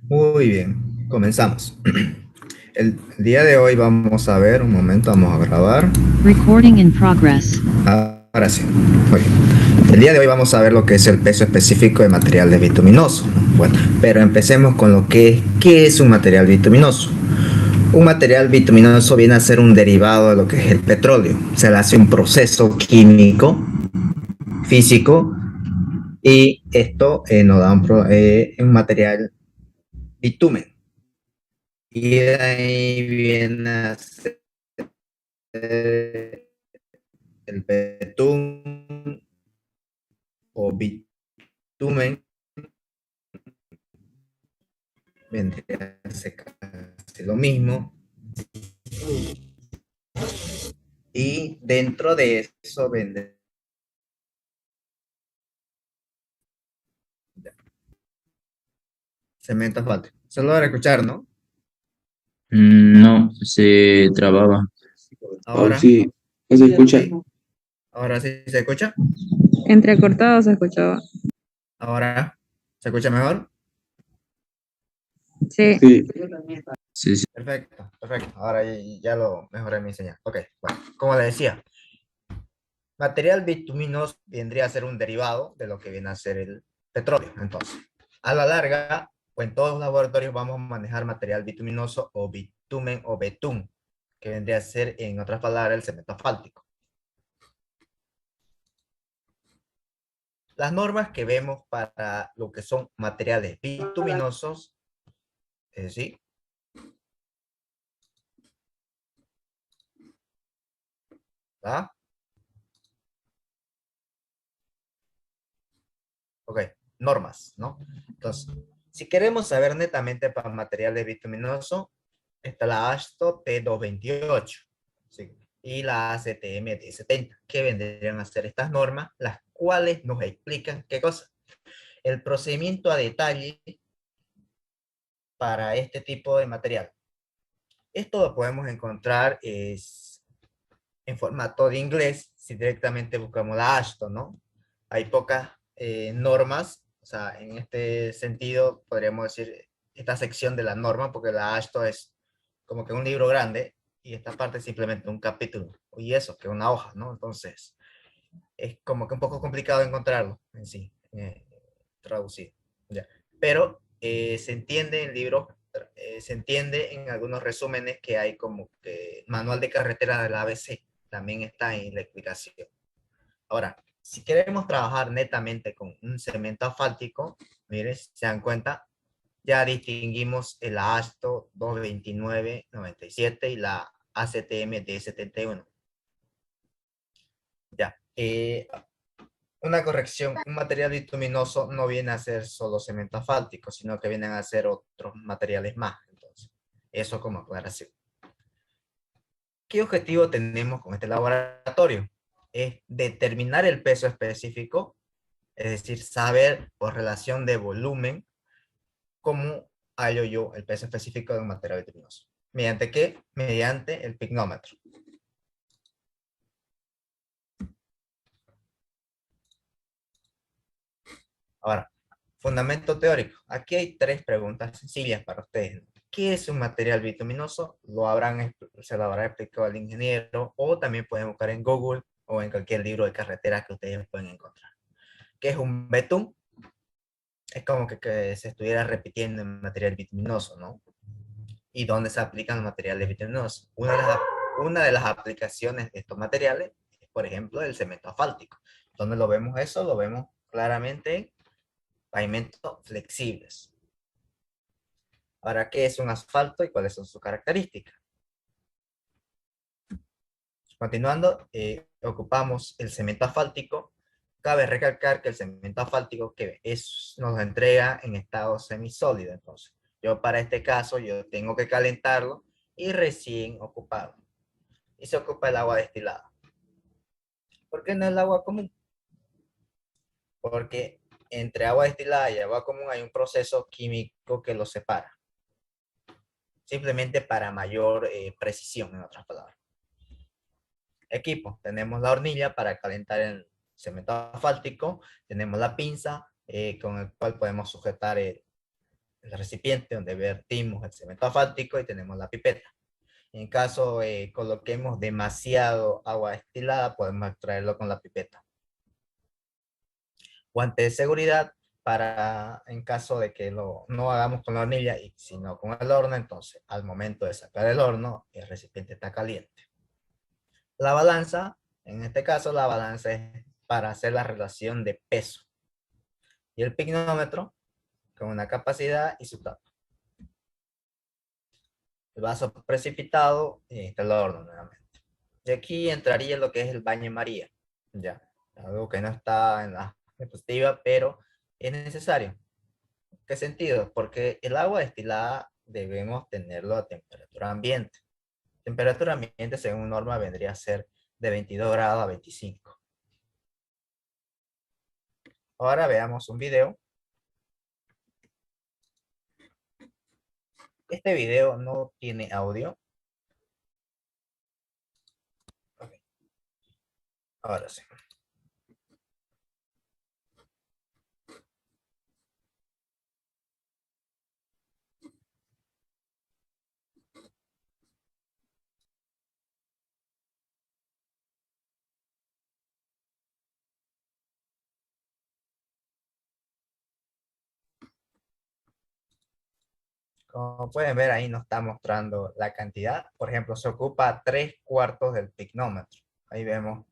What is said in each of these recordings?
Muy bien, comenzamos. El día de hoy vamos a ver, un momento, vamos a grabar. Recording in progress. Ahora sí. Muy bien. El día de hoy vamos a ver lo que es el peso específico de materiales bituminosos. Bueno, pero empecemos con lo que ¿qué es un material bituminoso? Un material bituminoso viene a ser un derivado de lo que es el petróleo. Se le hace un proceso químico, físico, y esto nos da un material bitumen. Y de ahí viene a ser el betún o bitumen, vendría a ser casi lo mismo. Y dentro de eso vendría cemento asfáltico. Se logra escuchar, ¿no? No, se trababa. Ahora, Sí, ¿no se escucha? ahora sí se escucha. Entrecortado se escuchaba. Ahora, ¿se escucha mejor? Sí. Sí, Sí, sí. Perfecto, perfecto. Ahora ya lo mejoré mi señal. Ok, bueno, como le decía, material bituminoso vendría a ser un derivado de lo que viene a ser el petróleo. Entonces, a la larga, o en todos los laboratorios vamos a manejar material bituminoso o bitumen o betún, que vendría a ser, en otras palabras, el cemento asfáltico. Las normas que vemos para lo que son materiales bituminosos, ¿sí? ¿Ah? Ok, normas, ¿no? Entonces, si queremos saber netamente para materiales bituminosos, está la ASTO T228, ¿sí? Y la ACTM T70, que vendrían a ser estas normas, las cuales nos explican qué cosa. El procedimiento a detalle para este tipo de material. Esto lo podemos encontrar en formato de inglés, si directamente buscamos la ASTO, ¿no? Hay pocas normas, o sea, en este sentido podríamos decir esta sección de la norma, porque la ASTO es como que un libro grande y esta parte es simplemente un capítulo, y eso, que una hoja, ¿no? Entonces, es como que un poco complicado encontrarlo en sí, traducido. ¿Ya? Pero se entiende en libros, se entiende en algunos resúmenes que hay como que manual de carretera de la ABC, también está en la explicación. Ahora, si queremos trabajar netamente con un cemento asfáltico, miren, si se dan cuenta, ya distinguimos el ASTO 22997 y la ACTM D71. Ya. Una corrección, un material bituminoso no viene a ser solo cemento asfáltico, sino que vienen a ser otros materiales más. Entonces, eso como aclaración. ¿Qué objetivo tenemos con este laboratorio? Es determinar el peso específico, es decir, saber por relación de volumen cómo hallo yo el peso específico de un material bituminoso. ¿Mediante qué? Mediante el pignómetro. Ahora, fundamento teórico. Aquí hay tres preguntas sencillas para ustedes. ¿Qué es un material bituminoso? Se lo habrá explicado el ingeniero, o también pueden buscar en Google o en cualquier libro de carretera que ustedes pueden encontrar. ¿Qué es un betún? Es como que se estuviera repitiendo en material bituminoso, ¿no? ¿Y dónde se aplican los materiales bituminosos? Una de las aplicaciones de estos materiales es, por ejemplo, el cemento asfáltico. ¿Dónde lo vemos eso? Lo vemos claramente en pavimentos flexibles. Ahora, ¿qué es un asfalto y cuáles son sus características? Continuando, ocupamos el cemento asfáltico. Cabe recalcar que el cemento asfáltico nos entrega en estado semisólido. Entonces, yo para este caso, yo tengo que calentarlo y recién ocuparlo. Y se ocupa el agua destilada. ¿Por qué no el agua común? Porque entre agua destilada y agua común hay un proceso químico que los separa. Simplemente para mayor precisión, en otras palabras. Equipo, tenemos la hornilla para calentar el cemento asfáltico, tenemos la pinza con el cual podemos sujetar el recipiente donde vertimos el cemento asfáltico y tenemos la pipeta. En caso coloquemos demasiado agua destilada, podemos extraerlo con la pipeta. Guante de seguridad para en caso de que no hagamos con la hornilla, y sino con el horno, entonces al momento de sacar el horno, el recipiente está caliente. La balanza, en este caso la balanza es para hacer la relación de peso. Y el pignómetro con una capacidad y su tapa. El vaso precipitado y el horno nuevamente. Y aquí entraría lo que es el baño María. Ya, algo que no está en la diapositiva, pero es necesario. ¿Qué sentido? Porque el agua destilada debemos tenerlo a temperatura ambiente. Temperatura ambiente, según norma, vendría a ser de 22 grados a 25. Ahora veamos un video. Este video no tiene audio. Okay. Ahora sí. Como pueden ver, ahí nos está mostrando la cantidad. Por ejemplo, se ocupa 3/4 del pignómetro. Ahí vemos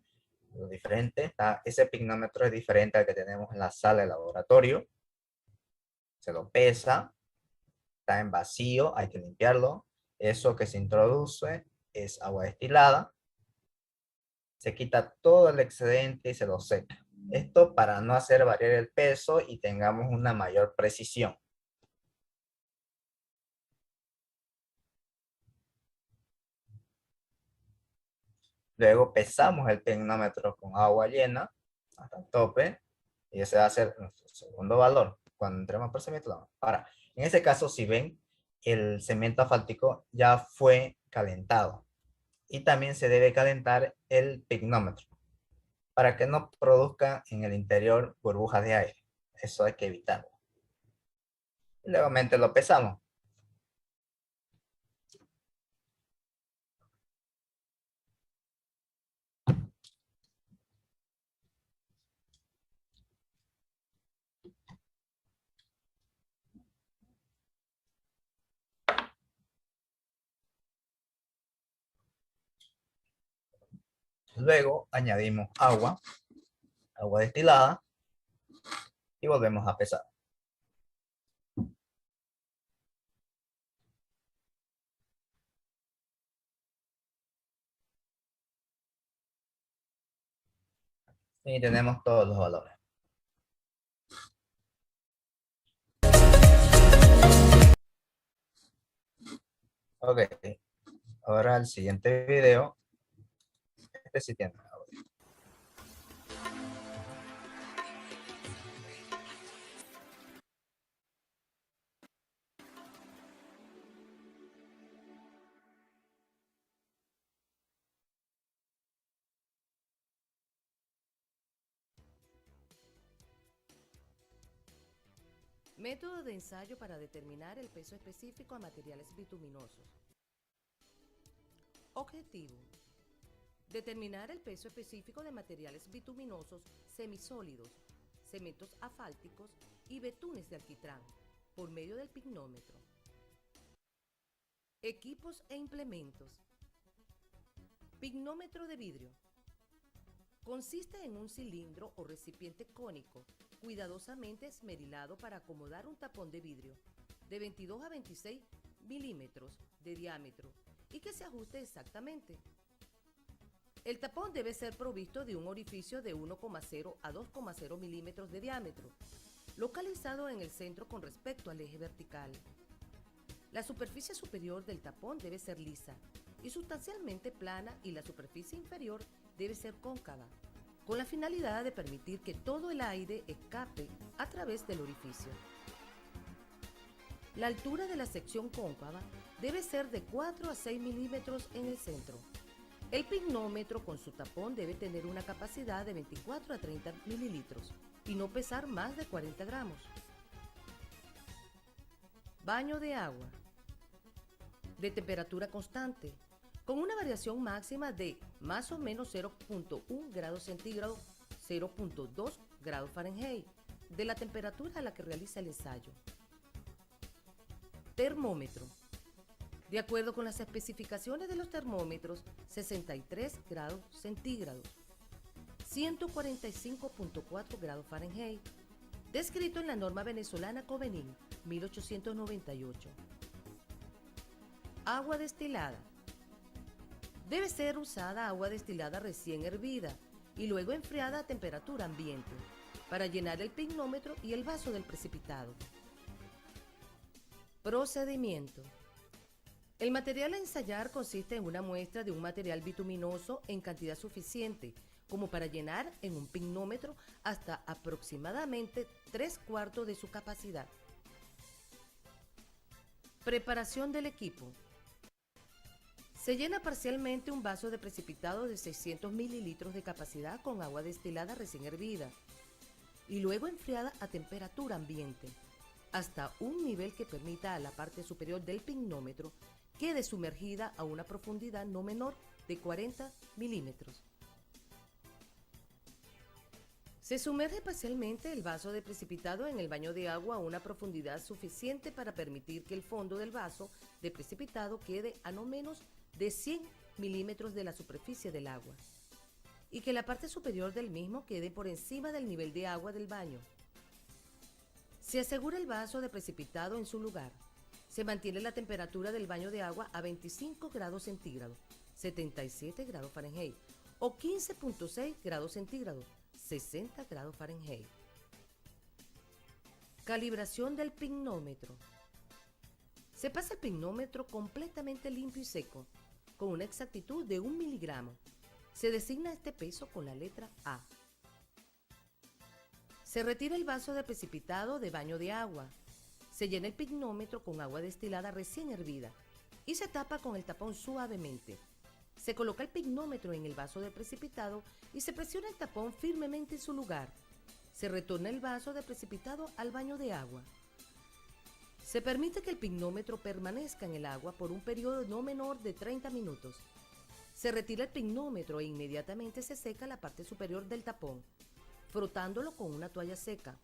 lo diferente. Ese pignómetro es diferente al que tenemos en la sala de laboratorio. Se lo pesa. Está en vacío, hay que limpiarlo. Eso que se introduce es agua destilada. Se quita todo el excedente y se lo seca. Esto para no hacer variar el peso y tengamos una mayor precisión. Luego pesamos el pignómetro con agua llena hasta el tope y ese va a ser nuestro segundo valor cuando entremos por cemento. Ahora, en ese caso, si ven, el cemento asfáltico ya fue calentado y también se debe calentar el pignómetro para que no produzca en el interior burbujas de aire. Eso hay que evitarlo. Y luego lo pesamos. Luego añadimos agua destilada y volvemos a pesar. Y tenemos todos los valores. Ok, ahora el siguiente video. Este sí tiene audio. Método de ensayo para determinar el peso específico a materiales bituminosos. Objetivo: determinar el peso específico de materiales bituminosos semisólidos, cementos asfálticos y betunes de alquitrán por medio del pignómetro. Equipos e implementos. Pignómetro de vidrio. Consiste en un cilindro o recipiente cónico, cuidadosamente esmerilado para acomodar un tapón de vidrio de 22 a 26 milímetros de diámetro y que se ajuste exactamente. El tapón debe ser provisto de un orificio de 1,0 a 2,0 milímetros de diámetro, localizado en el centro con respecto al eje vertical. La superficie superior del tapón debe ser lisa y sustancialmente plana y la superficie inferior debe ser cóncava, con la finalidad de permitir que todo el aire escape a través del orificio. La altura de la sección cóncava debe ser de 4 a 6 milímetros en el centro. El pignómetro con su tapón debe tener una capacidad de 24 a 30 mililitros y no pesar más de 40 gramos. Baño de agua de temperatura constante, con una variación máxima de más o menos 0.1 grados centígrados, 0.2 grados Fahrenheit, de la temperatura a la que realiza el ensayo. Termómetro. De acuerdo con las especificaciones de los termómetros, 63 grados centígrados, 145.4 grados Fahrenheit, descrito en la norma venezolana Covenin 1898. Agua destilada. Debe ser usada agua destilada recién hervida y luego enfriada a temperatura ambiente para llenar el pignómetro y el vaso del precipitado. Procedimiento. El material a ensayar consiste en una muestra de un material bituminoso en cantidad suficiente como para llenar en un pignómetro hasta aproximadamente 3/4 de su capacidad. Preparación del equipo. Se llena parcialmente un vaso de precipitado de 600 mililitros de capacidad con agua destilada recién hervida y luego enfriada a temperatura ambiente hasta un nivel que permita a la parte superior del pignómetro quede sumergida a una profundidad no menor de 40 milímetros. Se sumerge parcialmente el vaso de precipitado en el baño de agua a una profundidad suficiente para permitir que el fondo del vaso de precipitado quede a no menos de 100 milímetros de la superficie del agua y que la parte superior del mismo quede por encima del nivel de agua del baño. Se asegura el vaso de precipitado en su lugar. Se mantiene la temperatura del baño de agua a 25 grados centígrados, 77 grados Fahrenheit, o 15.6 grados centígrados, 60 grados Fahrenheit. Calibración del pignómetro. Se pasa el pignómetro completamente limpio y seco, con una exactitud de 1 miligramo. Se designa este peso con la letra A. Se retira el vaso de precipitado de baño de agua. Se llena el pignómetro con agua destilada recién hervida y se tapa con el tapón suavemente. Se coloca el pignómetro en el vaso de precipitado y se presiona el tapón firmemente en su lugar. Se retorna el vaso de precipitado al baño de agua. Se permite que el pignómetro permanezca en el agua por un periodo no menor de 30 minutos. Se retira el pignómetro e inmediatamente se seca la parte superior del tapón, frotándolo con una toalla seca,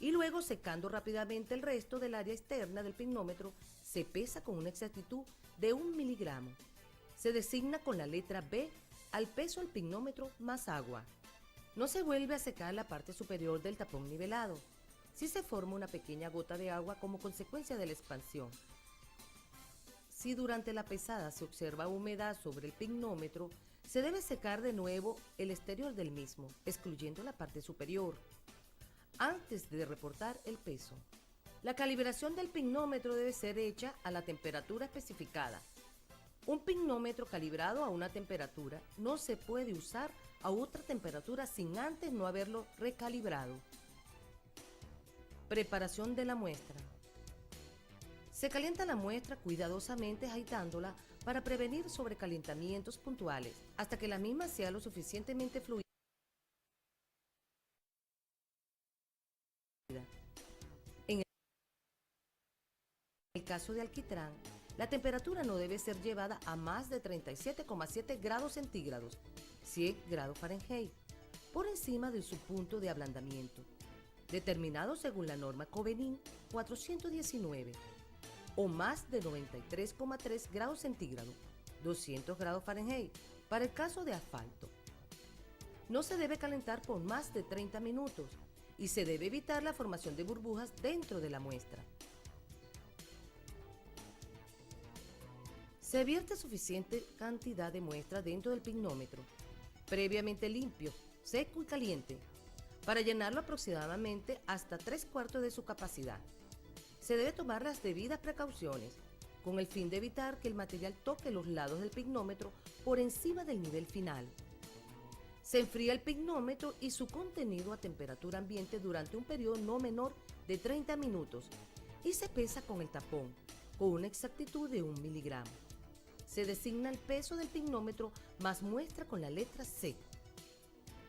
y luego secando rápidamente el resto del área externa del pignómetro. Se pesa con una exactitud de 1 miligramo. Se designa con la letra B al peso del pignómetro más agua. No se vuelve a secar la parte superior del tapón nivelado. Si se forma una pequeña gota de agua como consecuencia de la expansión. Si durante la pesada se observa humedad sobre el pignómetro, se debe secar de nuevo el exterior del mismo, excluyendo la parte superior, antes de reportar el peso. La calibración del pignómetro debe ser hecha a la temperatura especificada. Un pignómetro calibrado a una temperatura no se puede usar a otra temperatura sin antes no haberlo recalibrado. Preparación de la muestra. Se calienta la muestra cuidadosamente agitándola para prevenir sobrecalentamientos puntuales hasta que la misma sea lo suficientemente fluida. En el caso de alquitrán, la temperatura no debe ser llevada a más de 37,7 grados centígrados, 100 grados Fahrenheit, por encima de su punto de ablandamiento, determinado según la norma Covenin 419, o más de 93,3 grados centígrados, 200 grados Fahrenheit, para el caso de asfalto. No se debe calentar por más de 30 minutos y se debe evitar la formación de burbujas dentro de la muestra. Se vierte suficiente cantidad de muestra dentro del pignómetro, previamente limpio, seco y caliente, para llenarlo aproximadamente hasta 3/4 de su capacidad. Se debe tomar las debidas precauciones, con el fin de evitar que el material toque los lados del pignómetro por encima del nivel final. Se enfría el pignómetro y su contenido a temperatura ambiente durante un periodo no menor de 30 minutos y se pesa con el tapón, con una exactitud de 1 miligramo. Se designa el peso del pignómetro más muestra con la letra C.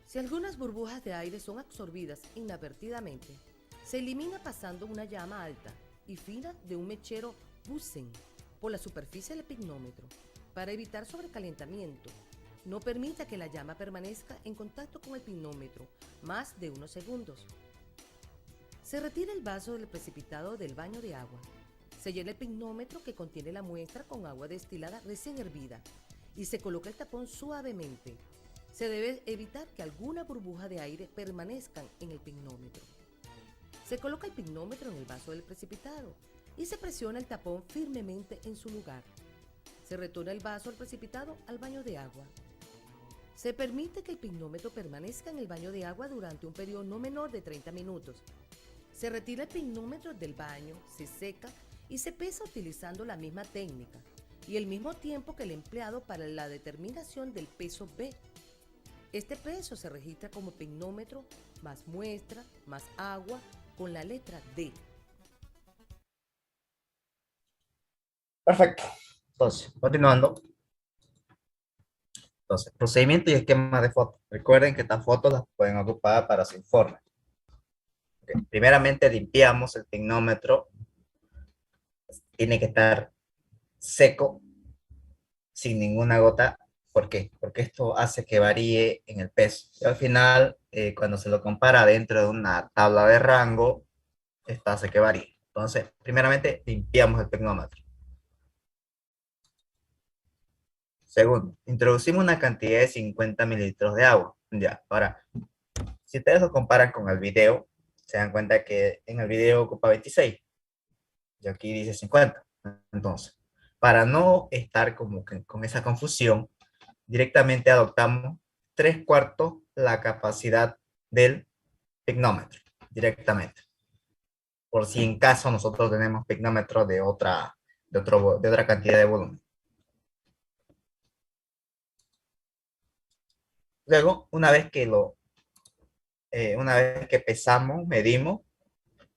Si algunas burbujas de aire son absorbidas inadvertidamente, se elimina pasando una llama alta y fina de un mechero Bunsen por la superficie del pignómetro para evitar sobrecalentamiento. No permita que la llama permanezca en contacto con el pignómetro más de unos segundos. Se retira el vaso del precipitado del baño de agua. Se llena el pignómetro que contiene la muestra con agua destilada recién hervida y se coloca el tapón suavemente. Se debe evitar que alguna burbuja de aire permanezcan en el pignómetro. Se coloca el pignómetro en el vaso del precipitado y se presiona el tapón firmemente en su lugar. Se retorna el vaso del precipitado al baño de agua. Se permite que el pignómetro permanezca en el baño de agua durante un periodo no menor de 30 minutos. Se retira el pignómetro del baño, se seca y se pesa utilizando la misma técnica y el mismo tiempo que el empleado para la determinación del peso B. Este peso se registra como pignómetro más muestra más agua con la letra D. Perfecto. Entonces, continuando. Entonces, procedimiento y esquema de fotos. Recuerden que estas fotos las pueden ocupar para su informe. Okay. Primeramente, limpiamos el pignómetro. Tiene que estar seco, sin ninguna gota. ¿Por qué? Porque esto hace que varíe en el peso. Y al final, cuando se lo compara dentro de una tabla de rango, esto hace que varíe. Entonces, primeramente, limpiamos el pignómetro. Segundo, introducimos una cantidad de 50 mililitros de agua. Ya, ahora, si ustedes lo comparan con el video, se dan cuenta que en el video ocupa 26 y aquí dice 50. Entonces, para no estar como que con esa confusión, directamente adoptamos 3/4 la capacidad del pignómetro, directamente. Por si en caso nosotros tenemos pignómetro de otra cantidad de volumen. Luego, una vez que pesamos, medimos,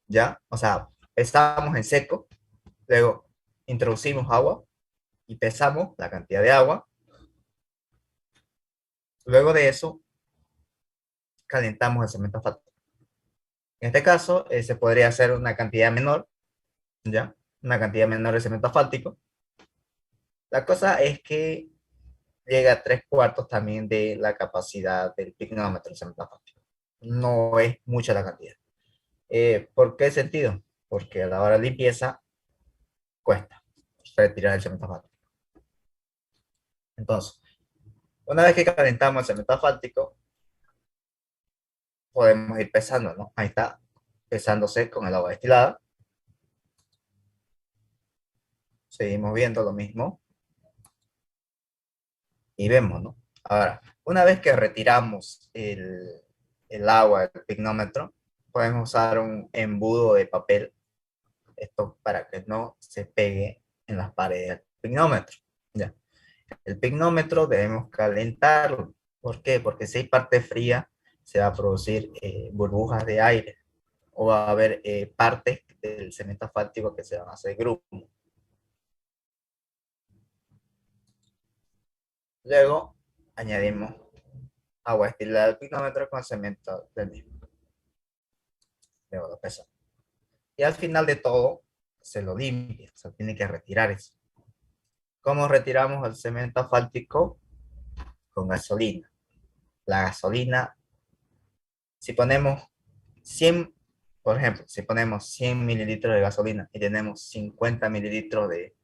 ya, o sea, pesamos en seco, luego introducimos agua y pesamos la cantidad de agua. Luego de eso, calentamos el cemento asfáltico. En este caso, se podría hacer una cantidad menor, ya, una cantidad menor de cemento asfáltico. La cosa es que llega a 3/4 también de la capacidad del pignómetro del cemento asfáltico. No es mucha la cantidad. ¿Por qué sentido? Porque a la hora de limpieza cuesta retirar el cemento asfáltico. Entonces, una vez que calentamos el cemento asfáltico, podemos ir pesando, ¿no? Ahí está, pesándose con el agua destilada. Seguimos viendo lo mismo. Y vemos, ¿no? Ahora, una vez que retiramos el agua del pignómetro, podemos usar un embudo de papel, esto para que no se pegue en las paredes del pignómetro. Ya. El pignómetro debemos calentarlo. ¿Por qué? Porque si hay parte fría, se va a producir burbujas de aire o va a haber partes del cemento asfáltico que se van a hacer grumo. Luego añadimos agua destilada del pignómetro con cemento del mismo. Luego lo pesamos. Y al final de todo, se lo limpia, o sea, tiene que retirar eso. ¿Cómo retiramos el cemento asfáltico? Con gasolina. La gasolina, si ponemos 100, por ejemplo, si ponemos 100 mililitros de gasolina y tenemos 50 mililitros de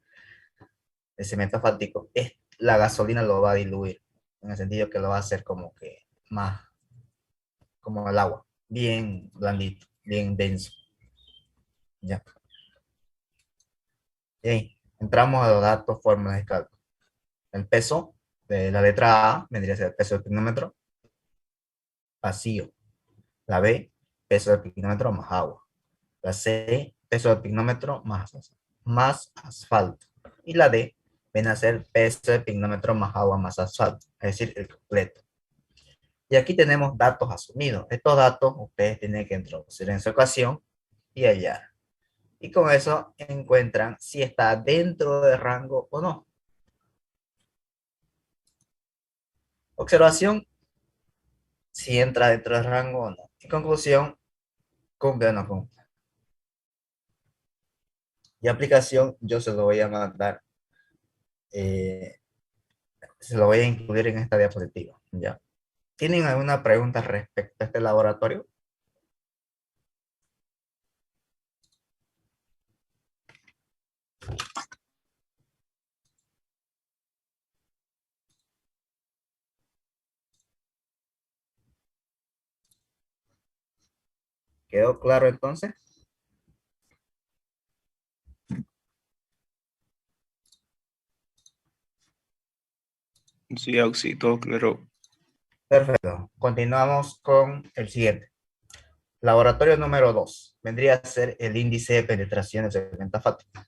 cemento asfáltico, la gasolina lo va a diluir, en el sentido que lo va a hacer como que más, como el agua, bien blandito, bien denso. Ya. Bien, entramos a los datos, fórmulas de cálculo. El peso de la letra A vendría a ser el peso del pignómetro vacío. La B, peso del pignómetro más agua. La C, peso del pignómetro más asfalto. Y la D, viene a ser peso del pignómetro más agua más asfalto, es decir, el completo. Y aquí tenemos datos asumidos. Estos datos ustedes tienen que introducir en su ecuación y hallar. Y con eso encuentran si está dentro del rango o no. Observación, si entra dentro del rango o no. Y conclusión, cumple o no cumple. Y aplicación yo se lo voy a mandar, eh, se lo voy a incluir en esta diapositiva, ¿ya? ¿Tienen alguna pregunta respecto a este laboratorio? ¿Quedó claro entonces? Sí, Auxi, todo claro. Perfecto. Continuamos con el siguiente. Laboratorio número 2. Vendría a ser el índice de penetración del cemento asfáltico.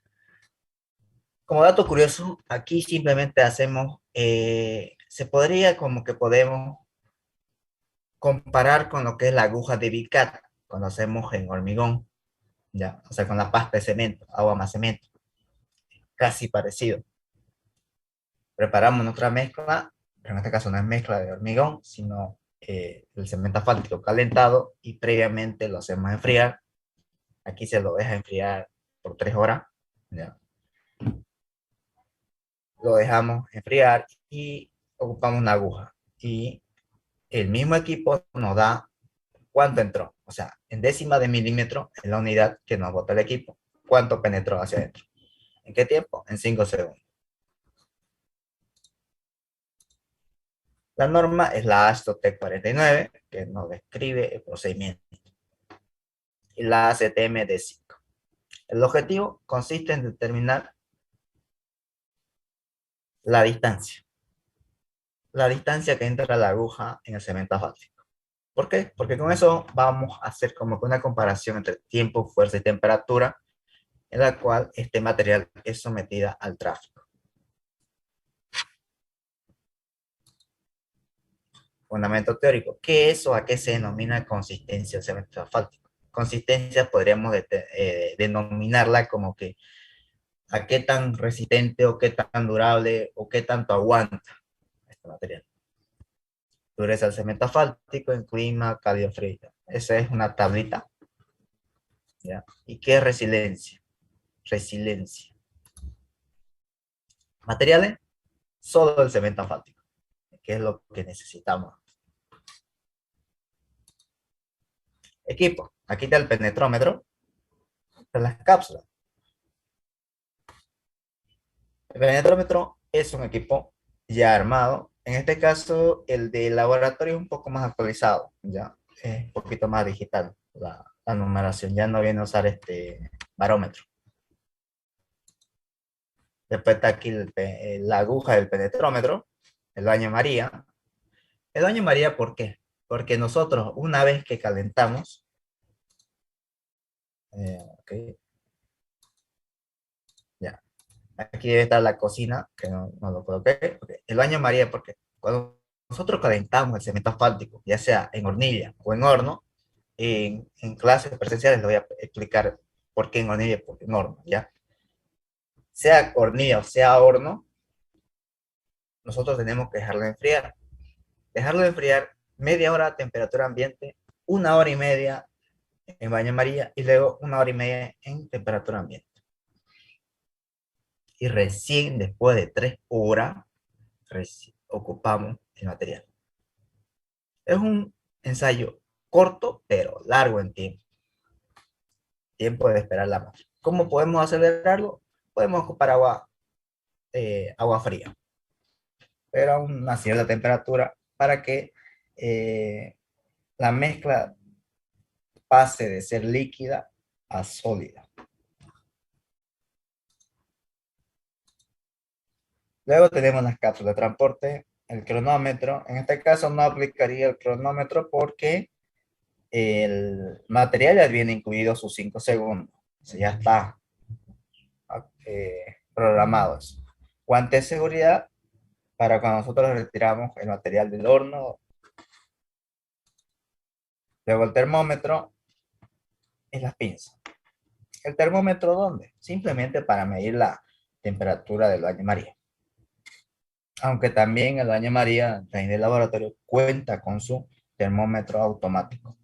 Como dato curioso, aquí simplemente hacemos, se podría como que podemos comparar con lo que es la aguja de Vicat cuando hacemos en hormigón, ya, o sea, con la pasta de cemento, agua más cemento, casi parecido. Preparamos nuestra mezcla, pero en este caso no es mezcla de hormigón, sino el cemento asfáltico calentado y previamente lo hacemos enfriar. Aquí se lo deja enfriar por 3 horas, ya. Lo dejamos enfriar y ocupamos una aguja. Y el mismo equipo nos da cuánto entró, o sea, en décima de milímetro en la unidad que nos bota el equipo, cuánto penetró hacia adentro. ¿En qué tiempo? En 5 segundos. La norma es la ASTO-TEC 49, que nos describe el procedimiento, y la ACTM de 5. El objetivo consiste en determinar la distancia que entra la aguja en el cemento asfáltico. ¿Por qué? Porque con eso vamos a hacer como que una comparación entre tiempo, fuerza y temperatura, en la cual este material es sometida al tráfico. Fundamento teórico. ¿Qué es o a qué se denomina consistencia del cemento asfáltico? Consistencia podríamos denominarla como que a qué tan resistente o qué tan durable o qué tanto aguanta este material. Dureza del cemento asfáltico en clima cálido frío. Esa es una tablita. ¿Ya? ¿Y qué es resiliencia? Resiliencia. Materiales, solo el cemento asfáltico, que es lo que necesitamos. Equipo, aquí está el penetrómetro de las cápsulas. El penetrómetro es un equipo ya armado. En este caso, el de laboratorio es un poco más actualizado, ya es un poquito más digital la numeración. Ya no viene a usar este barómetro. Después está aquí la aguja del penetrómetro, el baño María. El baño María, ¿por qué? Porque nosotros, una vez que calentamos, okay, ya. Aquí debe estar la cocina, que no lo coloqué. Okay. El baño María, porque cuando nosotros calentamos el cemento asfáltico, ya sea en hornilla o en horno, en clases presenciales les voy a explicar por qué en hornilla y por qué en horno, ¿ya? Sea hornilla o sea horno, nosotros tenemos que dejarlo enfriar. Dejarlo enfriar media hora a temperatura ambiente, 1 hora y media en baño María y luego 1 hora y media en temperatura ambiente. Y recién después de 3 horas ocupamos el material. Es un ensayo corto, pero largo en tiempo. Tiempo de esperar la máquina. ¿Cómo podemos acelerarlo? Podemos ocupar agua fría, pero a una cierta temperatura para que la mezcla pase de ser líquida a sólida. Luego tenemos las cápsulas de transporte, el cronómetro. En este caso no aplicaría el cronómetro porque el material ya viene incluido sus 5 segundos. O sea, ya está programado eso. Guante de seguridad para cuando nosotros retiramos el material del horno. Luego el termómetro es las pinzas. ¿El termómetro dónde? Simplemente para medir la temperatura del baño María. Aunque también el baño María en el laboratorio cuenta con su termómetro automático.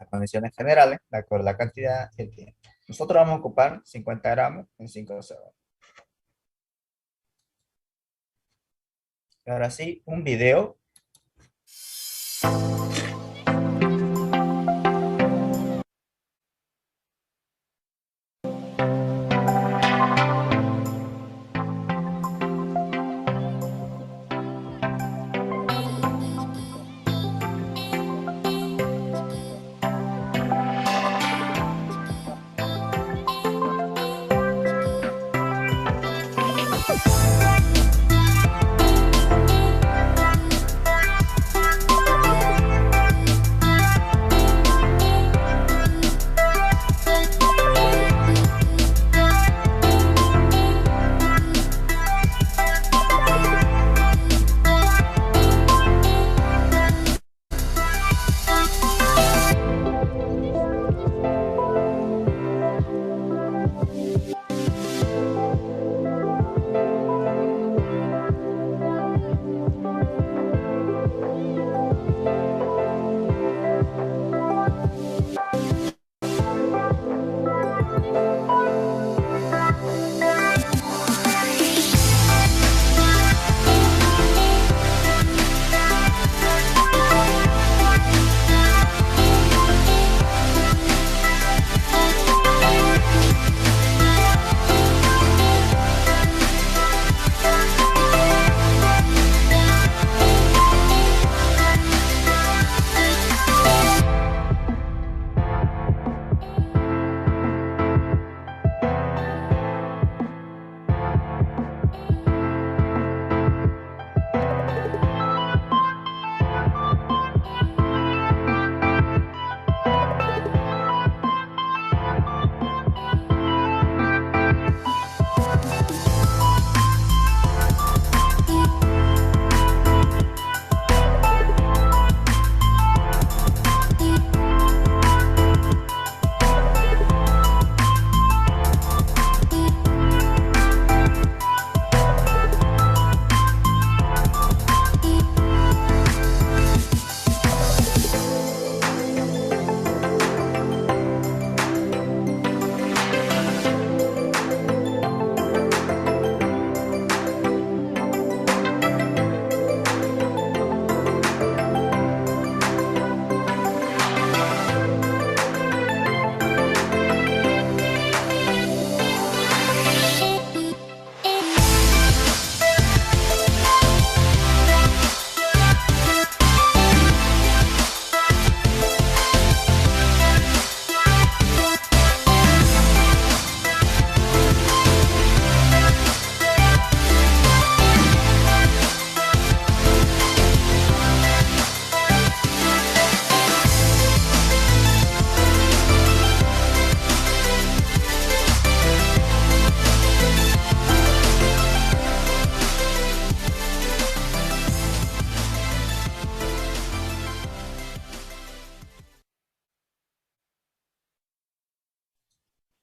condiciones generales, de acuerdo a la cantidad y el tiempo. Nosotros vamos a ocupar 50 gramos en 5 segundos. Ahora sí, un video.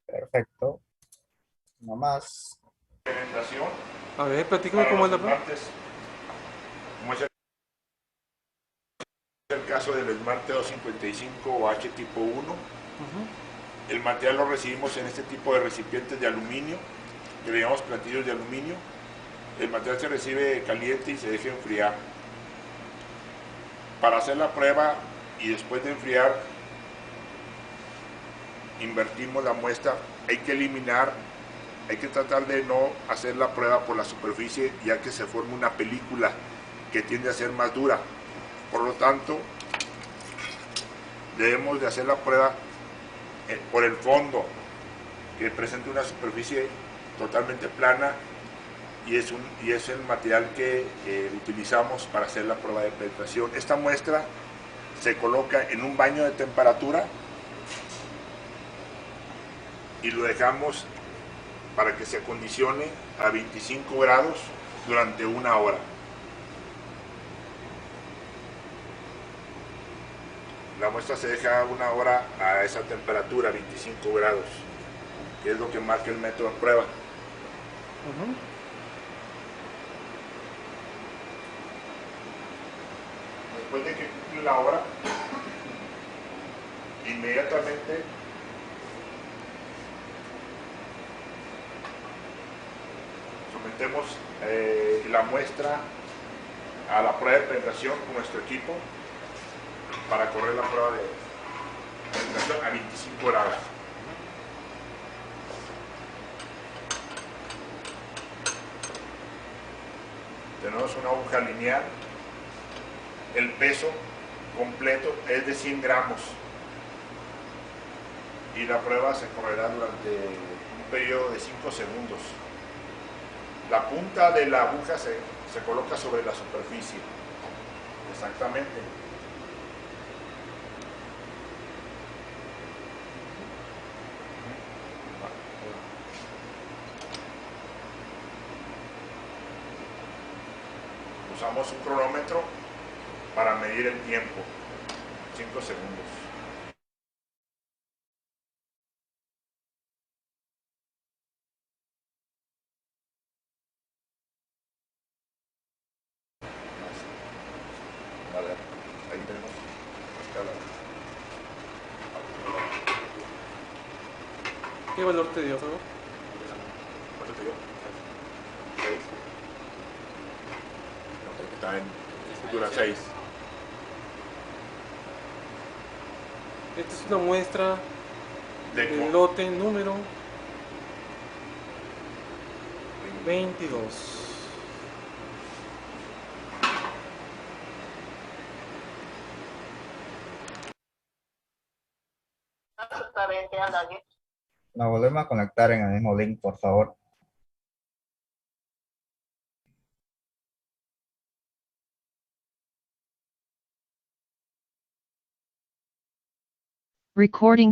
Perfecto. No más. A ver, platícame cómo es la prueba. Como es el caso del Smart T255 o H tipo 1, el material lo recibimos en este tipo de recipientes de aluminio, que le llamamos platillos de aluminio. El material se recibe caliente y se deja enfriar. Para hacer la prueba y después de enfriar, invertimos la muestra. Hay que eliminar, hay que tratar de no hacer la prueba por la superficie, ya que se forma una película que tiende a ser más dura. Por lo tanto, debemos de hacer la prueba por el fondo, que presente una superficie totalmente plana, y es el material que utilizamos para hacer la prueba de penetración. Esta muestra se coloca en un baño de temperatura y lo dejamos para que se acondicione a 25 grados durante 1 hora. La muestra se deja 1 hora a esa temperatura, 25 grados, que es lo que marca el método de prueba. Después de que cumple la hora, Inmediatamente sometemos la muestra a la prueba de penetración con nuestro equipo para correr la prueba de penetración a 25 grados. Tenemos una aguja lineal. El peso completo es de 100 gramos y la prueba se correrá durante un periodo de 5 segundos. La punta de la aguja se coloca sobre la superficie. Exactamente. Usamos un cronómetro para medir el tiempo. 5 segundos. Vale, ahí tenemos la escala. ¿Qué valor te dio, Fabo? ¿Cuánto te dio? 6. No, está en estructura 6. Esta es una muestra De del lote número 22. Nos volvemos a conectar en el mismo link, por favor. Recording.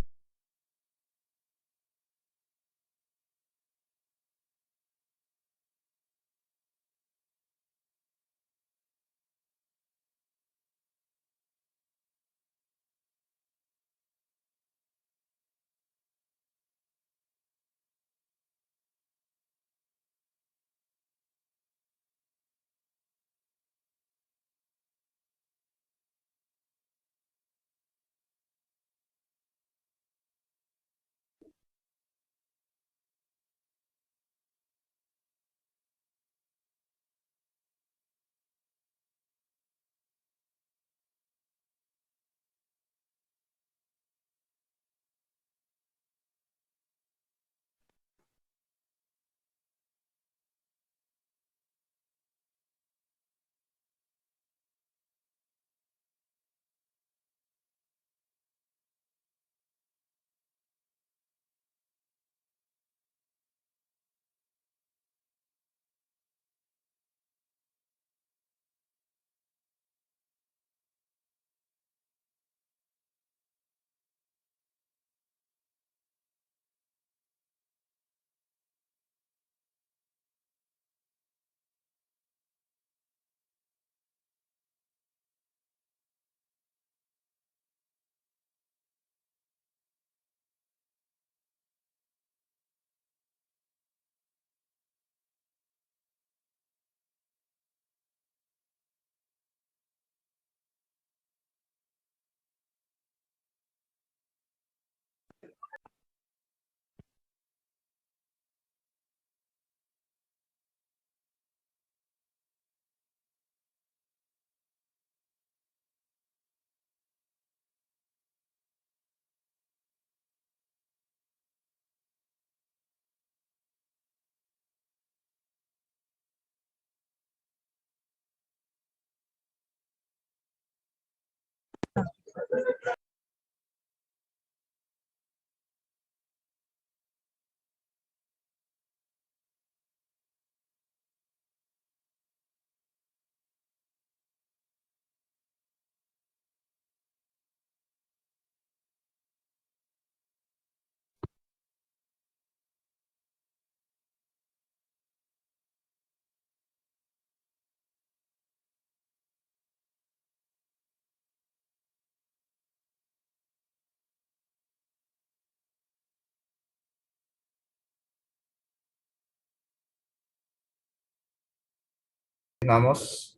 Continuamos.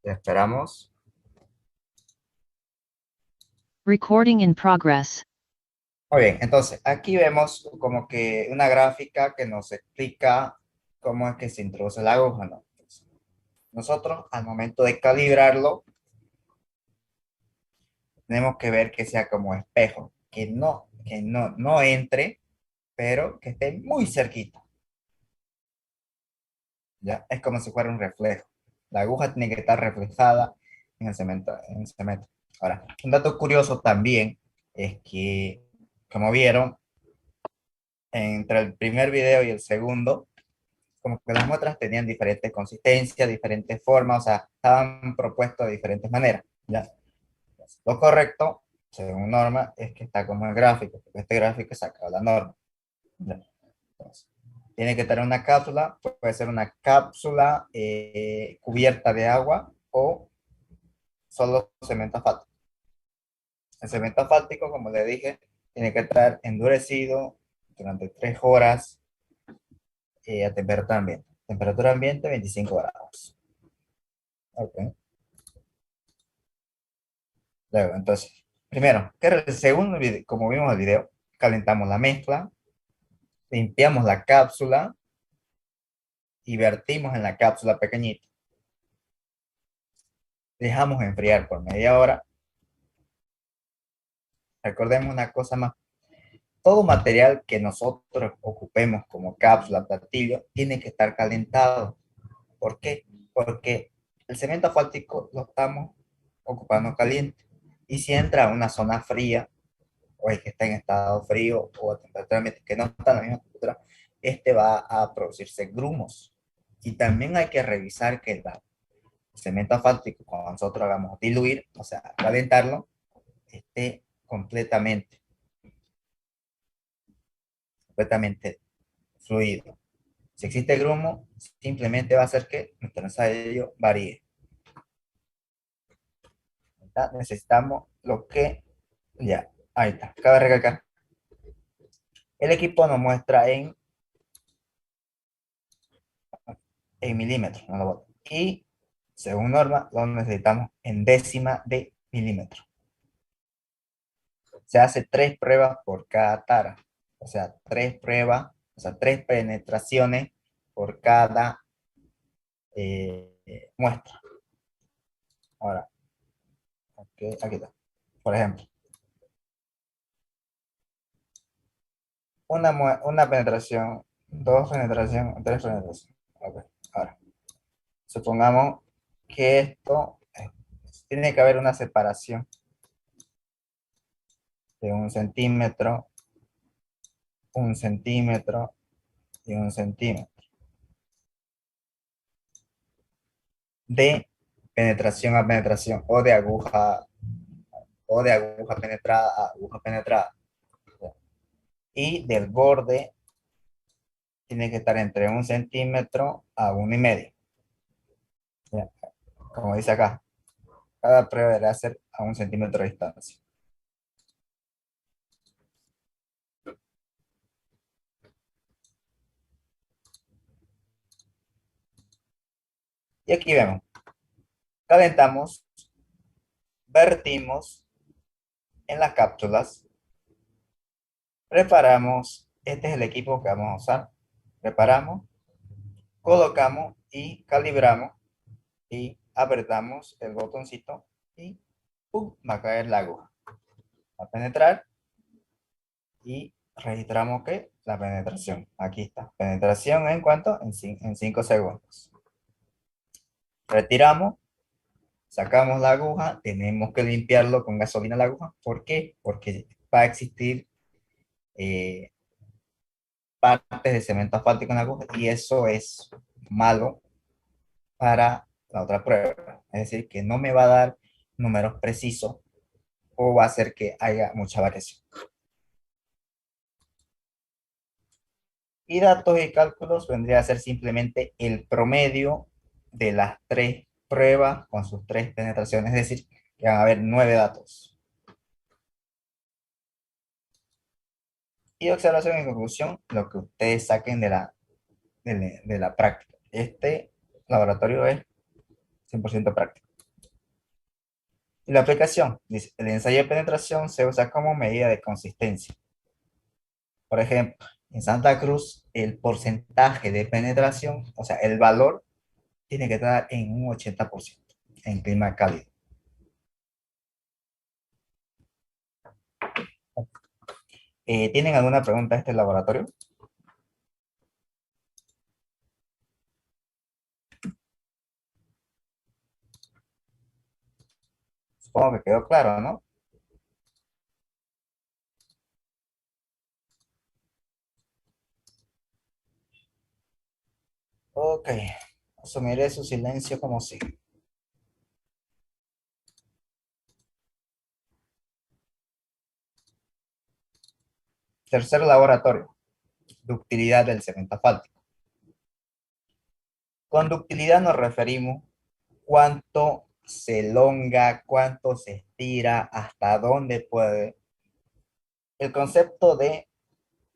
Esperamos. Recording in progress. Muy bien, entonces aquí vemos como que una gráfica que nos explica cómo es que se introduce la aguja, ¿no? Entonces, nosotros al momento de calibrarlo, tenemos que ver que sea como espejo, no entre, pero que esté muy cerquita, ¿ya? Es como si fuera un reflejo. La aguja tiene que estar reflejada en el cemento, en el cemento. Ahora, un dato curioso también es que, como vieron, entre el primer video y el segundo, como que las muestras tenían diferentes consistencias, diferentes formas, o sea, estaban propuestos de diferentes maneras, ¿ya? Lo correcto, según norma, es que está como el gráfico, porque este gráfico saca la norma, ¿ya? Entonces, tiene que tener una cápsula, puede ser una cápsula cubierta de agua o solo cemento asfáltico. El cemento asfáltico, como le dije, tiene que estar endurecido durante 3 horas a temperatura ambiente. Temperatura ambiente 25 grados. Ok. Luego, entonces, primero, según como vimos el video, calentamos la mezcla, limpiamos la cápsula y vertimos en la cápsula pequeñita. Dejamos enfriar por media hora. Recordemos una cosa más. Todo material que nosotros ocupemos como cápsula, platillo, tiene que estar calentado. ¿Por qué? Porque el cemento asfáltico lo estamos ocupando caliente. Y si entra a una zona fría, o el que está en estado frío, o a temperatura ambiente que no está en la misma temperatura, este va a producirse grumos. Y también hay que revisar que el cemento asfáltico, cuando nosotros hagamos diluir, o sea, calentarlo, esté completamente fluido. Si existe grumo, simplemente va a hacer que nuestro ensayo varíe. ¿Está? Necesitamos lo que, ya, ahí está, cabe recalcar. El equipo nos muestra en milímetros, no lo boto. Y según norma, lo necesitamos en décima de milímetro. Se hace 3 pruebas por cada tara. O sea, 3 pruebas, o sea, 3 penetraciones por cada muestra. Ahora, okay, aquí está. Por ejemplo, una penetración, 2 penetraciones, 3 penetraciones. Okay. Ahora, supongamos que esto tiene que haber una separación de 1 centímetro, 1 centímetro y 1 centímetro de penetración a penetración o de aguja penetrada a aguja penetrada. Y del borde tiene que estar entre 1 centímetro a 1,5. Como dice acá, cada prueba debe ser a 1 centímetro de distancia. Y aquí vemos, calentamos, vertimos en las cápsulas, preparamos, este es el equipo que vamos a usar, preparamos, colocamos y calibramos y apretamos el botoncito y ¡pum! Va a caer la aguja. Va a penetrar y registramos que la penetración, aquí está, penetración en cuánto, en 5 segundos. Retiramos, sacamos la aguja, tenemos que limpiarlo con gasolina la aguja. ¿Por qué? Porque va a existir partes de cemento asfáltico en la aguja y eso es malo para la otra prueba. Es decir, que no me va a dar números precisos o va a hacer que haya mucha variación. Y datos y cálculos vendría a ser simplemente el promedio de las 3 pruebas con sus 3 penetraciones, es decir, que van a haber 9 datos. Y observación y conclusión, lo que ustedes saquen de la práctica. Este laboratorio es 100% práctico. Y la aplicación, dice, el ensayo de penetración se usa como medida de consistencia. Por ejemplo, en Santa Cruz, el porcentaje de penetración, o sea, el valor tiene que estar en un 80% en clima cálido. ¿Tienen alguna pregunta de este laboratorio? Supongo que quedó claro, ¿no? Ok, asumiré su silencio como sí. Tercer laboratorio, ductilidad del cemento asfáltico. Con ductilidad nos referimos cuánto se elonga, cuánto se estira, hasta dónde puede. El concepto de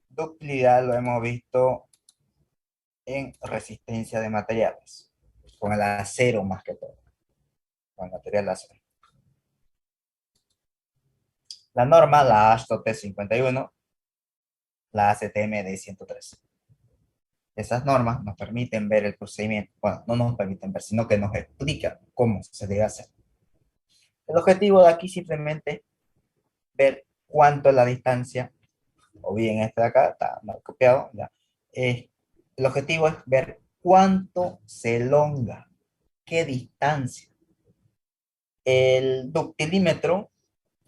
ductilidad lo hemos visto en resistencia de materiales, con el acero más que todo, con el material de acero. La norma, la AASHTO T51, la ACTM D113. Esas normas nos permiten ver el procedimiento, bueno, no nos permiten ver, sino que nos explican cómo se debe hacer. El objetivo de aquí simplemente es ver cuánto es la distancia, o bien este de acá, está mal copiado, ya. El objetivo es ver cuánto se elonga, qué distancia. El ductilímetro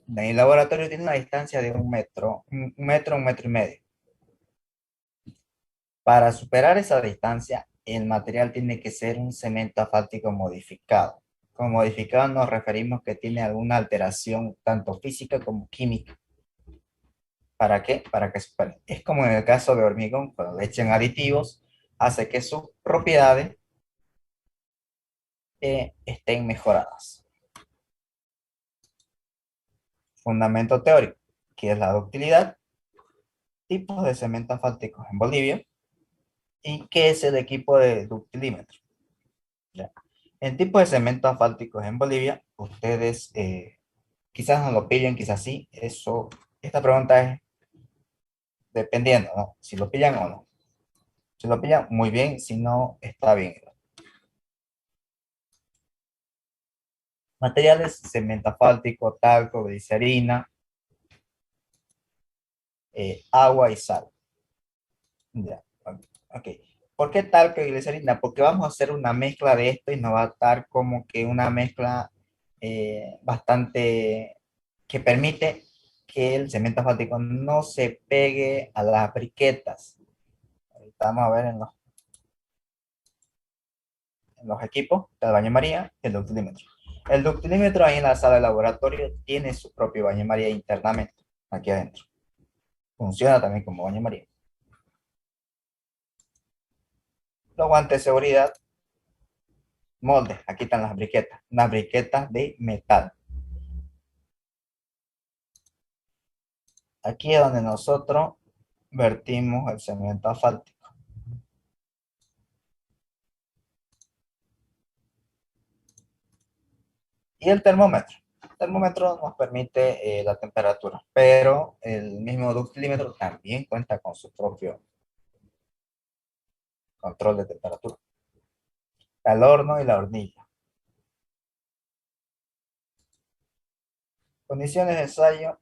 en el laboratorio tiene una distancia de 1 metro, 1 metro, 1 metro y medio. Para superar esa distancia, el material tiene que ser un cemento asfáltico modificado. Con modificado nos referimos que tiene alguna alteración tanto física como química. ¿Para qué? Para que supere. Es como en el caso de hormigón, cuando le echan aditivos, hace que sus propiedades estén mejoradas. Fundamento teórico, que es la ductilidad, tipos de cemento asfálticos en Bolivia y qué es el equipo de ductilímetro. ¿Ya? En tipo de cemento asfálticos en Bolivia, ustedes quizás no lo pillen, quizás sí. Eso, esta pregunta es dependiendo, ¿no? Si lo pillan o no. Si lo pillan, muy bien. Si no, está bien. Materiales, cemento asfáltico, talco, glicerina, agua y sal. Ya, ok. ¿Por qué talco y glicerina? Porque vamos a hacer una mezcla de esto y nos va a dar como que una mezcla bastante que permite que el cemento asfáltico no se pegue a las briquetas. Ahorita vamos a ver en los equipos del baño María y el ductilímetro. El ductilímetro ahí en la sala de laboratorio tiene su propio baño María internamente, aquí adentro. Funciona también como baño María. Los guantes de seguridad, moldes, aquí están las briquetas, unas briquetas de metal. Aquí es donde nosotros vertimos el cemento asfáltico. Y el termómetro. El termómetro nos permite la temperatura, pero el mismo ductilímetro también cuenta con su propio control de temperatura. El horno y la hornilla. Condiciones de ensayo,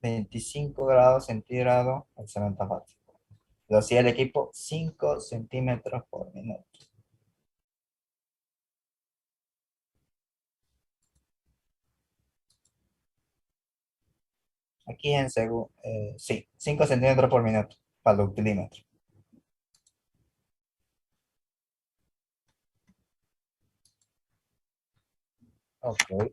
25 grados centígrados el cemento asfáltico. Velocidad del equipo, 5 centímetros por minuto. Aquí en sí, 5 centímetros por minuto para el ductilímetro. Ok.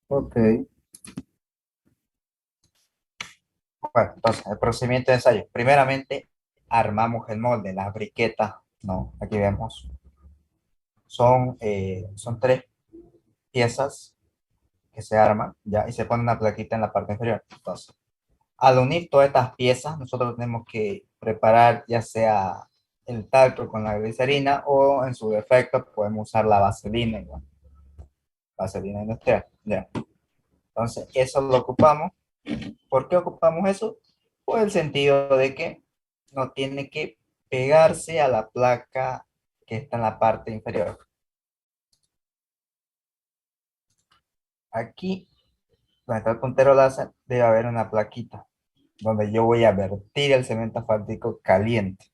Ok. Bueno, entonces, el procedimiento de ensayo. Primeramente, armamos el molde, las briquetas, no, aquí vemos, son tres piezas que se arman, ya, y se pone una plaquita en la parte inferior. Entonces, al unir todas estas piezas, nosotros tenemos que preparar ya sea el talco con la glicerina o en su defecto podemos usar la vaselina, igual, vaselina industrial, ya. Entonces, eso lo ocupamos. ¿Por qué ocupamos eso? Por el sentido de que no tiene que pegarse a la placa que está en la parte inferior. Aquí, donde está el puntero láser, debe haber una plaquita donde yo voy a vertir el cemento asfáltico caliente.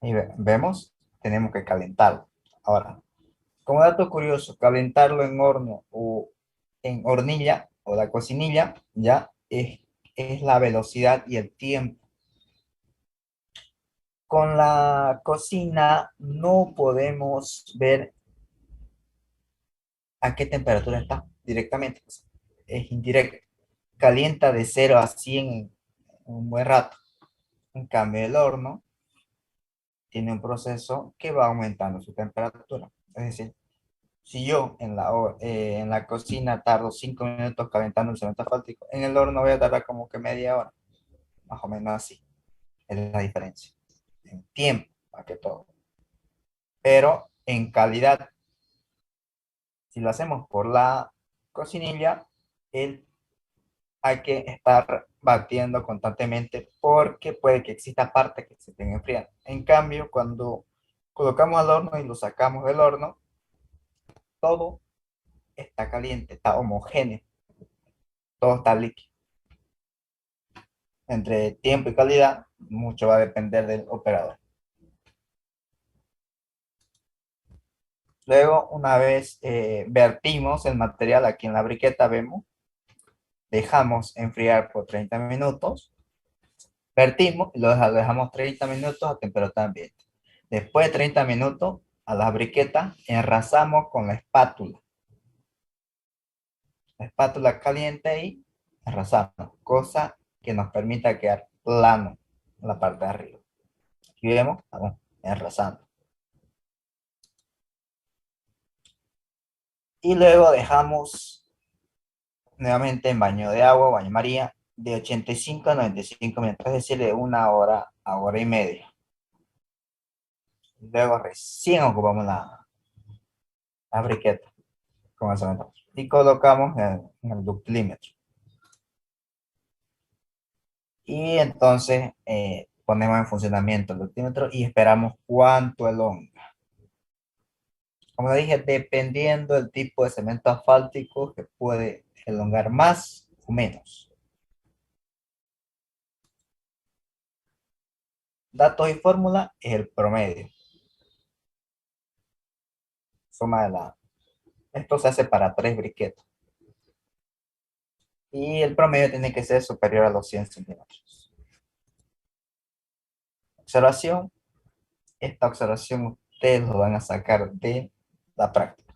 Y vemos, tenemos que calentarlo. Ahora, como dato curioso, calentarlo en horno o en hornilla o la cocinilla, ya es la velocidad y el tiempo. Con la cocina no podemos ver a qué temperatura está directamente. Pues, es indirecto. Calienta de 0 a 100 en un buen rato. En cambio, el horno tiene un proceso que va aumentando su temperatura. Es decir, si yo en la cocina tardo 5 minutos calentando el cemento asfáltico, en el horno voy a tardar como que media hora, más o menos así. Es la diferencia. En tiempo, más que todo. Pero en calidad, si lo hacemos por la cocinilla, el, hay que estar batiendo constantemente porque puede que exista parte que se estén enfriando. En cambio, cuando colocamos al horno y lo sacamos del horno, todo está caliente, está homogéneo, todo está líquido. Entre tiempo y calidad, mucho va a depender del operador. Luego, una vez vertimos el material aquí en la briqueta, vemos, dejamos enfriar por 30 minutos, vertimos y lo dejamos 30 minutos a temperatura ambiente. Después de 30 minutos, a la briqueta enrasamos con la espátula. La espátula caliente y enrasamos, cosa que nos permita quedar plano en la parte de arriba. Aquí vemos, vamos enrasando. Y luego dejamos nuevamente en baño de agua, baño María, de 85 a 95 minutos, es decir, de 1 hora a hora y media. Luego recién ocupamos la briqueta con el cemento y colocamos en el ductilímetro. Y entonces ponemos en funcionamiento el ductímetro y esperamos cuánto elonga. Como dije, dependiendo del tipo de cemento asfáltico que puede elongar más o menos. Datos y fórmula es el promedio. Suma de la... Esto se hace para 3 briquetas. Y el promedio tiene que ser superior a los 100 centímetros. Observación. Esta observación ustedes lo van a sacar de la práctica.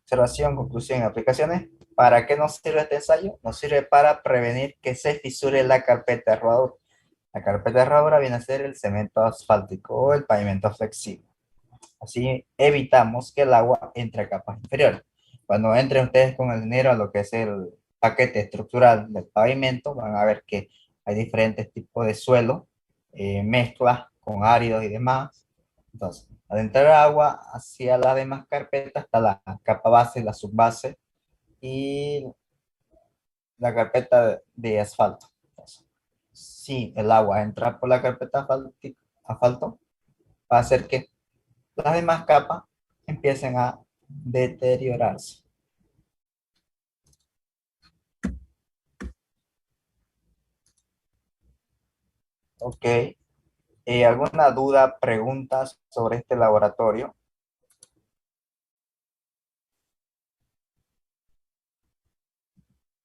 Observación, conclusión y aplicaciones. ¿Para qué nos sirve este ensayo? Nos sirve para prevenir que se fisure la carpeta de rodadura. La carpeta de rodadura viene a ser el cemento asfáltico o el pavimento flexible. Así evitamos que el agua entre a capas inferiores. Cuando entren ustedes con el dinero a lo que es el paquete estructural del pavimento, van a ver que hay diferentes tipos de suelo, mezclas con áridos y demás. Entonces, al entrar agua hacia las demás carpetas está la capa base, la subbase y la carpeta de asfalto. Entonces, si el agua entra por la carpeta asfalto, va a hacer que las demás capas empiecen a deteriorarse. Ok. ¿Alguna duda, preguntas sobre este laboratorio?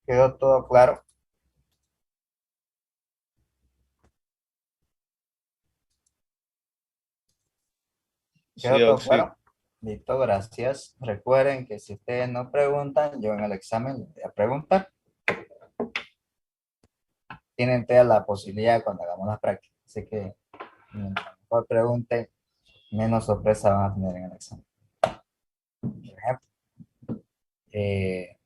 ¿Quedó todo claro? Sí, ¿Quedó todo sí. claro? Listo, gracias. Recuerden que si ustedes no preguntan, yo en el examen les voy a preguntar. Tienen toda la posibilidad cuando hagamos las prácticas. Así que mientras mejor pregunten, menos sorpresa van a tener en el examen. Por ejemplo, en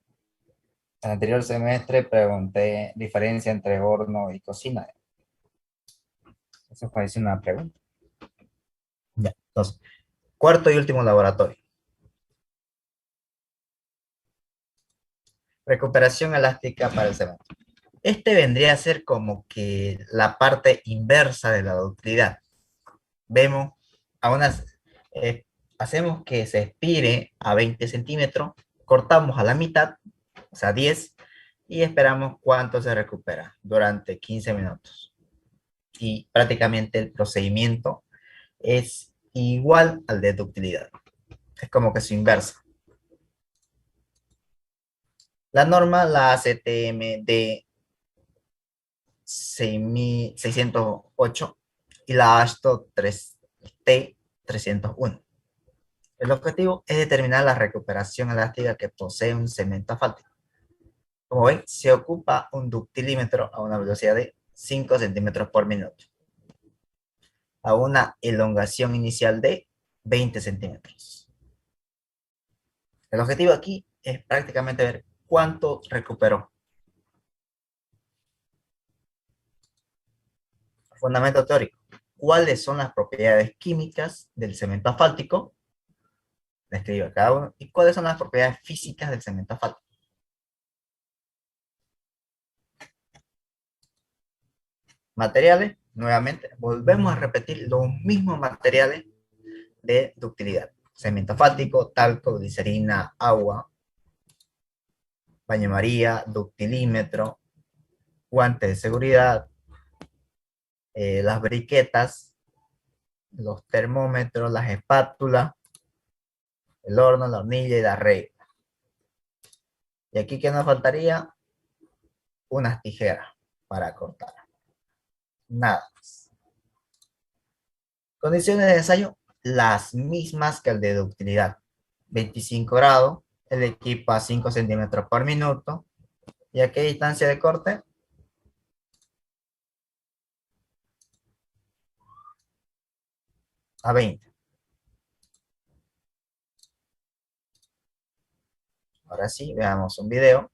el anterior semestre pregunté diferencia entre horno y cocina. Eso fue una pregunta. Ya, entonces, cuarto y último laboratorio. Recuperación elástica para el cemento. Este vendría a ser como que la parte inversa de la ductilidad. Vemos a unas, hacemos que se expire a 20 centímetros, cortamos a la mitad, o sea 10, y esperamos cuánto se recupera durante 15 minutos. Y prácticamente el procedimiento es igual al de ductilidad. Es como que su inversa. La norma, la ACTMD 6608 y la ASTO T 301. El objetivo es determinar la recuperación elástica que posee un cemento asfáltico. Como ven, se ocupa un ductilímetro a una velocidad de 5 centímetros por minuto, a una elongación inicial de 20 centímetros. El objetivo aquí es prácticamente ver cuánto recuperó. Fundamento teórico. ¿Cuáles son las propiedades químicas del cemento asfáltico? Describe cada uno. ¿Y cuáles son las propiedades físicas del cemento asfáltico? Materiales, nuevamente, volvemos a repetir los mismos materiales de ductilidad. Cemento asfáltico, talco, glicerina, agua, baño María, ductilímetro, guantes de seguridad, las briquetas, los termómetros, las espátulas, el horno, la hornilla y la regla. Y aquí, ¿qué nos faltaría? Unas tijeras para cortar. Nada más. Condiciones de ensayo, las mismas que el de ductilidad. 25 grados, el equipo a 5 centímetros por minuto. ¿Y a qué distancia de corte? A 20. Ahora sí, veamos un video.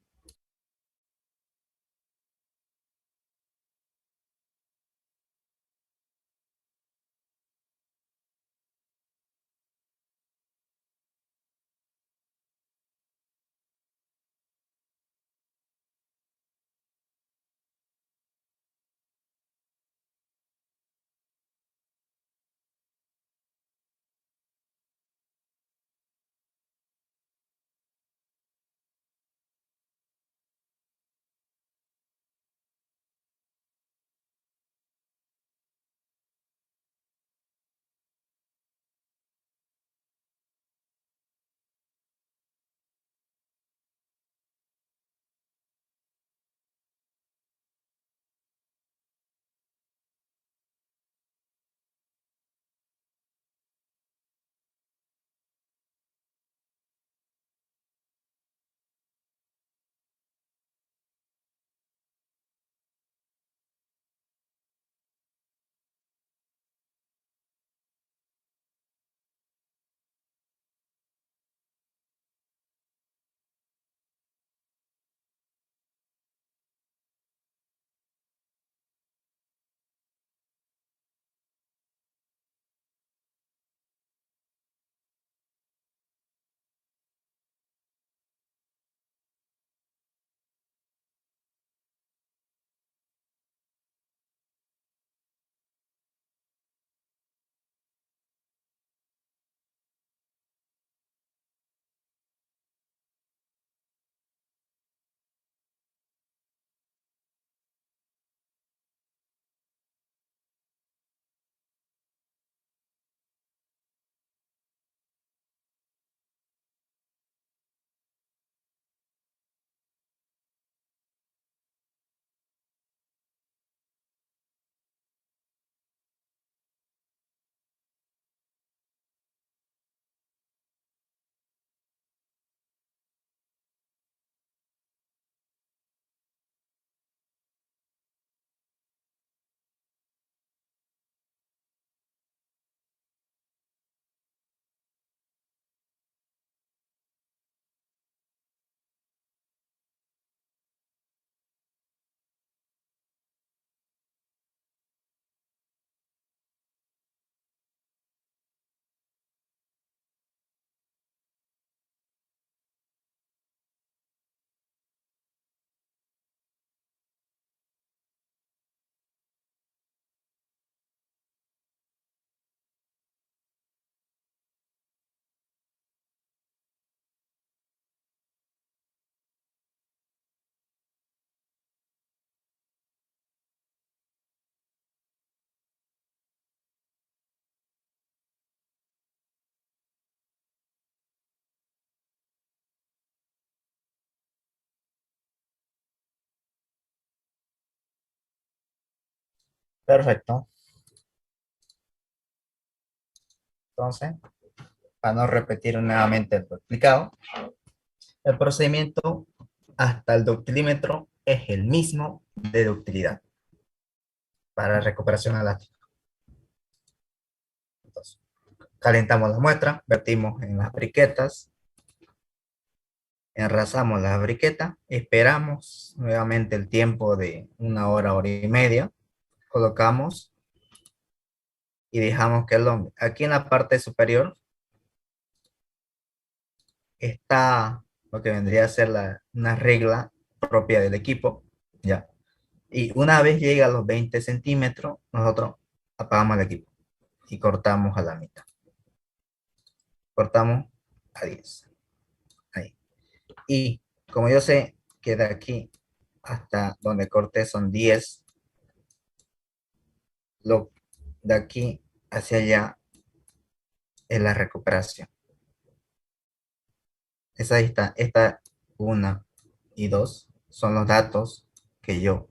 Perfecto. Entonces, para no repetir nuevamente lo explicado, el procedimiento hasta el ductilímetro es el mismo de ductilidad para recuperación elástica. Entonces, calentamos la muestra, vertimos en las briquetas, enrasamos la briqueta, esperamos nuevamente el tiempo de 1 hora, hora y media, colocamos y dejamos que elongue. Aquí en la parte superior está lo que vendría a ser una regla propia del equipo, ya. Y una vez llega a los 20 centímetros, nosotros apagamos el equipo y cortamos a la mitad. Cortamos a 10. Ahí. Y como yo sé que de aquí hasta donde corté son 10, lo de aquí hacia allá es la recuperación. Esa está, esta 1 y 2 son los datos que yo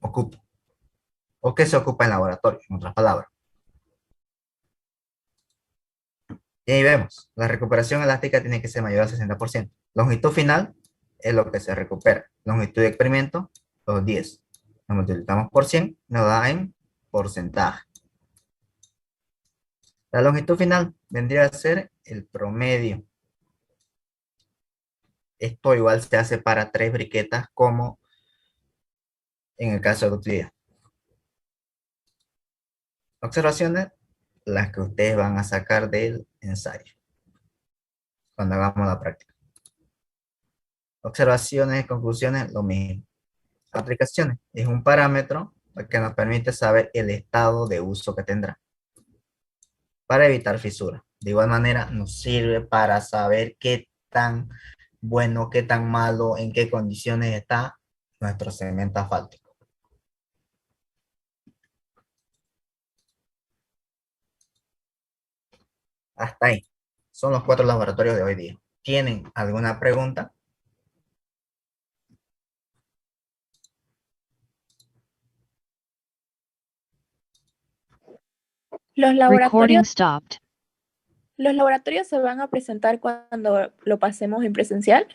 ocupo. O que se ocupa en laboratorio, en otras palabras. Y ahí vemos, la recuperación elástica tiene que ser mayor al 60%. Longitud final es lo que se recupera. Longitud de experimento, los 10. Lo multiplicamos por 100, nos da en porcentaje. La longitud final vendría a ser el promedio. Esto igual se hace para 3 briquetas como en el caso de utilidad. Observaciones, las que ustedes van a sacar del ensayo cuando hagamos la práctica. Observaciones, conclusiones, lo mismo. Aplicaciones, es un parámetro que nos permite saber el estado de uso que tendrá para evitar fisuras. De igual manera, nos sirve para saber qué tan bueno, qué tan malo, en qué condiciones está nuestro cemento asfáltico. Hasta ahí. Son los 4 laboratorios de hoy día. ¿Tienen alguna pregunta? Recording Laboratorios, stopped. los laboratorios se van a presentar cuando lo pasemos en presencial.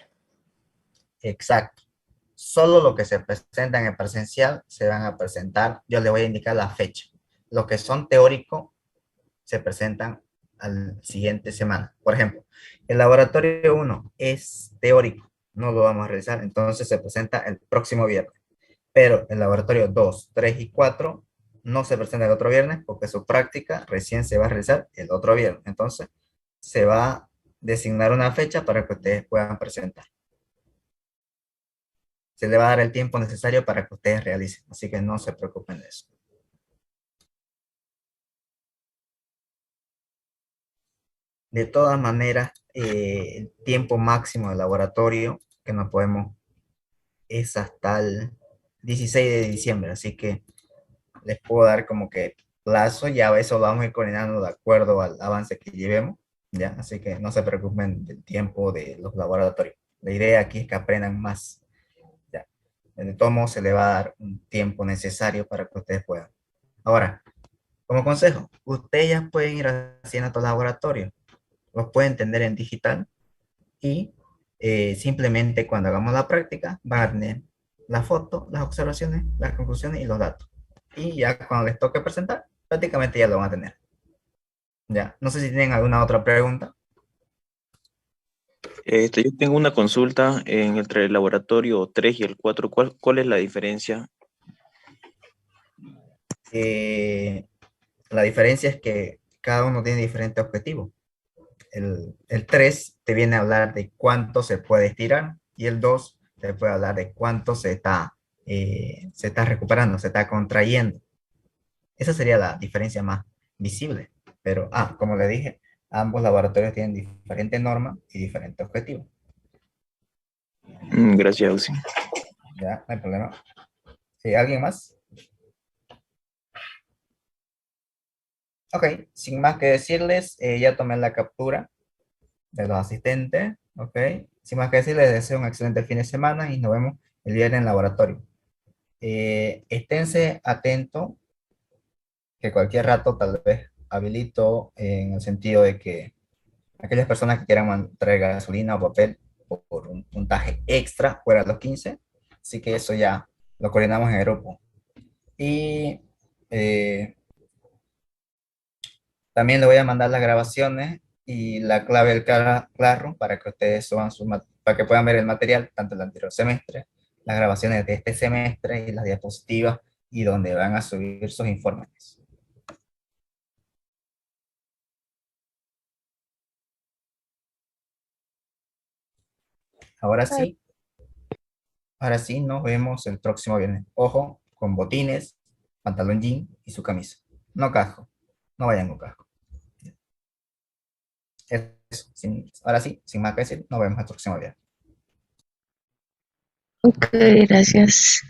Exacto. Solo lo que se presenta en el presencial se van a presentar. Yo le voy a indicar la fecha. Los que son teóricos se presentan al siguiente semana. Por ejemplo, el laboratorio 1 es teórico, no lo vamos a realizar, entonces se presenta el próximo viernes. Pero el laboratorio 2, 3 y 4 no se presenta el otro viernes porque su práctica recién se va a realizar el otro viernes. Entonces, se va a designar una fecha para que ustedes puedan presentar. Se le va a dar el tiempo necesario para que ustedes realicen, así que no se preocupen de eso. De todas maneras, el tiempo máximo del laboratorio que nos podemos es hasta el 16 de diciembre, así que les puedo dar como que plazo, ya eso lo vamos a ir coordinando de acuerdo al avance que llevemos, ¿ya? Así que no se preocupen del tiempo de los laboratorios. La idea aquí es que aprendan más, ¿ya? De todos modos se le va a dar un tiempo necesario para que ustedes puedan. Ahora, como consejo, ustedes ya pueden ir haciendo estos laboratorios, los pueden tener en digital y simplemente cuando hagamos la práctica van a tener la foto, las observaciones, las conclusiones y los datos. Y ya cuando les toque presentar, prácticamente ya lo van a tener. Ya, no sé si tienen alguna otra pregunta. Yo tengo una consulta entre el laboratorio 3 y el 4. ¿Cuál es la diferencia? La diferencia es que cada uno tiene diferente objetivo. El 3 te viene a hablar de cuánto se puede estirar y el 2 te puede hablar de cuánto se está recuperando, se está contrayendo. Esa sería la diferencia más visible. Pero, como le dije, ambos laboratorios tienen diferentes normas y diferentes objetivos. Gracias, Auxi. Ya, no hay problema. ¿Sí, alguien más? Ok, sin más que decirles, ya tomé la captura de los asistentes. Ok, sin más que decirles, les deseo un excelente fin de semana y nos vemos el viernes en el laboratorio. Esténse atentos que cualquier rato tal vez habilito en el sentido de que aquellas personas que quieran traer gasolina o papel por un puntaje extra fuera de los 15, así que eso ya lo coordinamos en el grupo. Y también le voy a mandar las grabaciones y la clave del Classroom para que ustedes suban para que puedan ver el material, tanto el anterior semestre, las grabaciones de este semestre y las diapositivas y donde van a subir sus informes. Ahora sí, nos vemos el próximo viernes. Ojo, con botines, pantalón jean y su camisa. No casco, no vayan con casco. Eso, ahora sí, sin más que decir, nos vemos el próximo viernes. Ok, gracias.